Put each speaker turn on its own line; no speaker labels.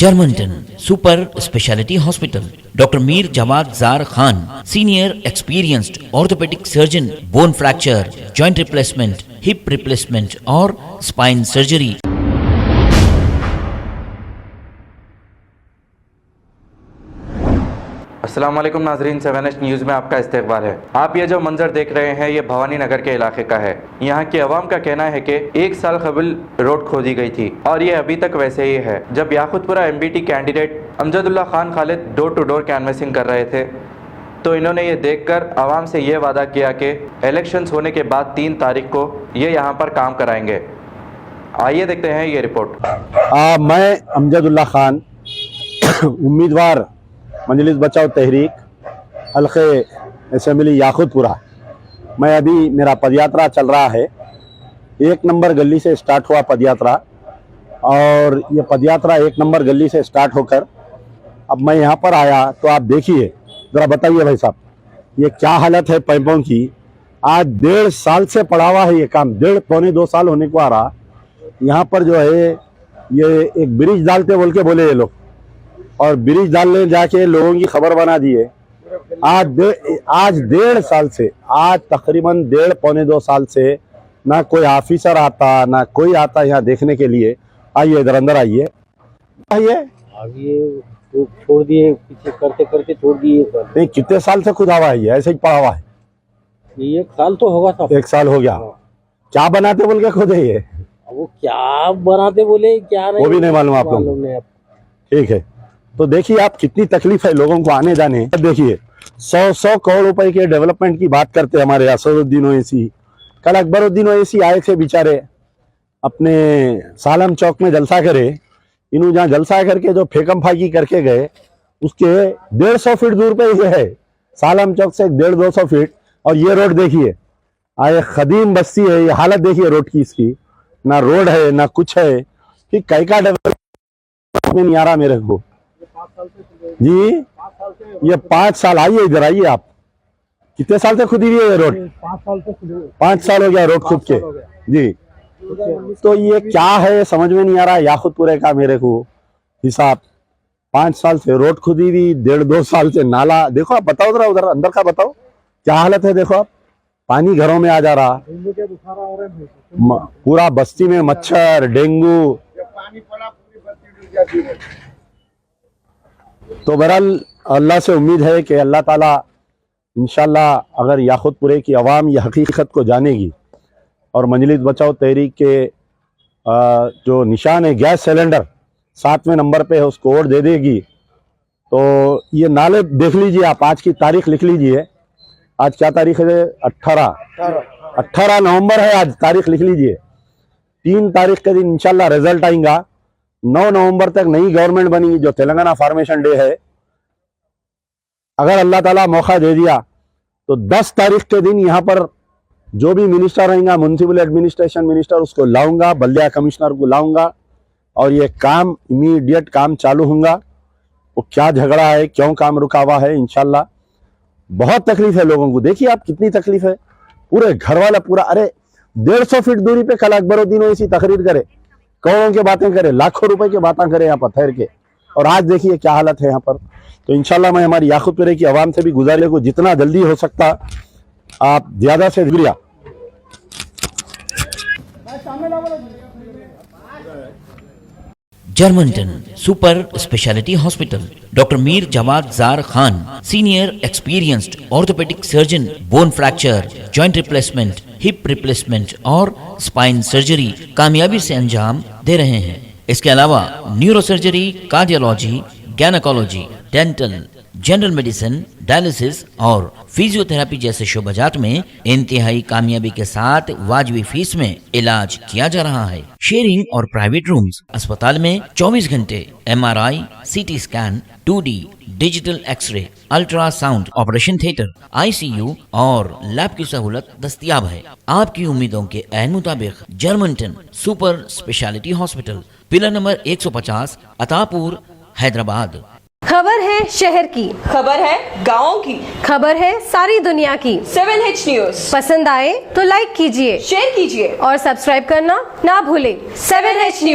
Germanton super speciality hospital, doctor Mir Jawad Zar Khan, senior experienced orthopaedic surgeon, bone fracture, joint replacement, hip replacement और spine surgery.
अस्सलाम वालेकुम नाजरीन, 7H news में आपका इस्तकबाल है। आप ये जो मंजर देख रहे हैं ये भवानी नगर के इलाके का है। यहाँ की आवाम का कहना है कि 1 साल कबल रोड खोदी गई थी और ये अभी तक वैसे ही है। जब Yakutpura MBT candidate Amjadullah Khan Khalid door to door canvassing कर रहे थे तो इन्होंने ये देखकर आवाम से ये वादा किया कि इलेक्शंस होने के बाद 3 तारीख को ये यहाँ पर काम कराएंगे। आइए देखते हैं ये रिपोर्ट।
मैं अमजदुल्ला खान, उम्मीदवार मजलिस बचाओ तहरीक हल्के असेंबली याकूतपुरा। मैं अभी मेरा पदयात्रा चल रहा है। 1 नंबर गली से स्टार्ट हुआ पदयात्रा और ये पदयात्रा 1 नंबर गली से स्टार्ट होकर अब मैं यहाँ पर आया तो आप देखिए, ज़रा बताइए भाई साहब ये क्या हालत है पाइपों की। आज 1.5 साल से पड़ा हुआ है ये काम, 1.5-2 साल होने को आ रहा। यहाँ पर जो है ये एक ब्रिज डालते बोल के बोले ये लोग, और ब्रिज डालने जाके लोगों की खबर बना दिए। आज 1.5 साल से, आज तकरीबन 1.5-2 साल से ना कोई ऑफिसर आता ना कोई आता यहाँ देखने के लिए। आइए इधर अंदर आइए।
आइए तो छोड़ दिए, पीछे करते करते छोड़ दिए सर।
नहीं, कितने साल से खुद हवा है, ऐसे ही पड़ा हुआ है।
1 साल तो होगा साहब।
1 साल हो गया। क्या बनाते बोल के खुद है ये,
वो क्या बनाते बोले क्या नहीं,
वो भी नहीं मालूम आप लोगों को। ठीक है, तो देखिए आप कितनी तकलीफ है लोगों को आने जाने। देखिए 100 करोड़ रुपए के डेवलपमेंट की बात करते हैं हमारे असदुद्दीन ओवैसी। कल अकबरुद्दीन ओवैसी आए थे बेचारे, अपने सालम चौक में जलसा करे। इन्हों जहाँ जलसा करके जो फेकम फाकी करके गए उसके 150 फीट दूर पे ये है, सालम चौक से 150-200 फीट। और ये रोड देखिए, आए खदीम बस्ती है, ये हालत देखिए रोड की इसकी, ना रोड है ना कुछ है। ठीक कई का डेवलपमेंट नहीं आ रहा मेरे को जी। ये 5 साल, आइए इधर आइए आप, कितने साल से खुदी हुई है ये रोड? 5 साल हो गया रोड खुद के जी। तो ये क्या है समझ में नहीं आ रहा याकूतपुरे का मेरे को हिसाब। 5 साल से रोड खुदी हुई, 1.5-2 साल से नाला। देखो आप बताओ जरा, उधर अंदर का बताओ क्या हालत है। देखो आप, पानी घरों में आ जा रहा, पूरा बस्ती में मच्छर, डेंगू। तो बहरहाल अल्लाह से उम्मीद है कि अल्लाह ताला इंशाल्लाह अगर याकूतपुरे की आवाम ये हकीकत को जानेगी और मजलिस बचाओ तहरीक के जो निशान है गैस सिलेंडर 7वें नंबर पे है उसको वोट दे देगी तो ये नाले देख लीजिए आप। आज की तारीख लिख लीजिए, आज क्या तारीख है? 18 नवंबर है आज, तारीख लिख लीजिए। 3 तारीख के दिन इंशाल्लाह रिजल्ट आएगा। 9 नवंबर तक नई गवर्नमेंट बनेगी जो तेलंगाना फॉर्मेशन डे है। अगर अल्लाह ताला मौका दे दिया तो 10 तारीख के दिन यहाँ पर जो भी मिनिस्टर रहेगा, म्युनिसिपल एडमिनिस्ट्रेशन मिनिस्टर, उसको लाऊंगा, बल्दिया कमिश्नर को लाऊंगा और ये काम इमीडिएट काम चालू होगा। वो क्या झगड़ा है, क्यों काम रुका हुआ है, इंशाल्लाह। बहुत तकलीफ है लोगों को, देखिए आप कितनी तकलीफ है। पूरे घर वाला पूरा, अरे 150 फीट दूरी पे कल अकबरुद्दीन ओवैसी तकरीर करे, करोड़ों की बातें करे, लाखों रुपए की बातें करे यहाँ पर ठहर के, और आज देखिए क्या हालत है यहाँ पर। तो इंशाल्लाह मैं हमारी याकूतपुरे की आवाम से भी गुजारिश को जितना जल्दी हो सकता आप ज्यादा से शुक्रिया।
Germanton super speciality hospital, doctor Mir Jawad Zar Khan, senior experienced orthopaedic surgeon, bone fracture, joint replacement, hip replacement और स्पाइन सर्जरी कामयाबी से अंजाम दे रहे हैं। इसके अलावा neuro surgery, cardiology, gynaecology, dental, general medicine, dialysis और फिजियोथेरेपी जैसे शोबाजात में इंतहाई कामयाबी के साथ वाजिबी फीस में इलाज किया जा रहा है। शेयरिंग और प्राइवेट रूम्स, अस्पताल में 24 घंटे MRI, CT scan, 2D digital x-ray, ultrasound, operation theatre, ICU और लैब की सहूलत दस्तयाब है। आपकी उम्मीदों के ऐन मुताबिक Germanton super speciality hospital, pillar number 150, Attapur, Hyderabad.
खबर है शहर की,
खबर है गाँव की,
खबर है सारी दुनिया की।
7H न्यूज़
पसंद आए तो लाइक कीजिए,
शेयर कीजिए
और सब्सक्राइब करना ना भूलें।
7H news.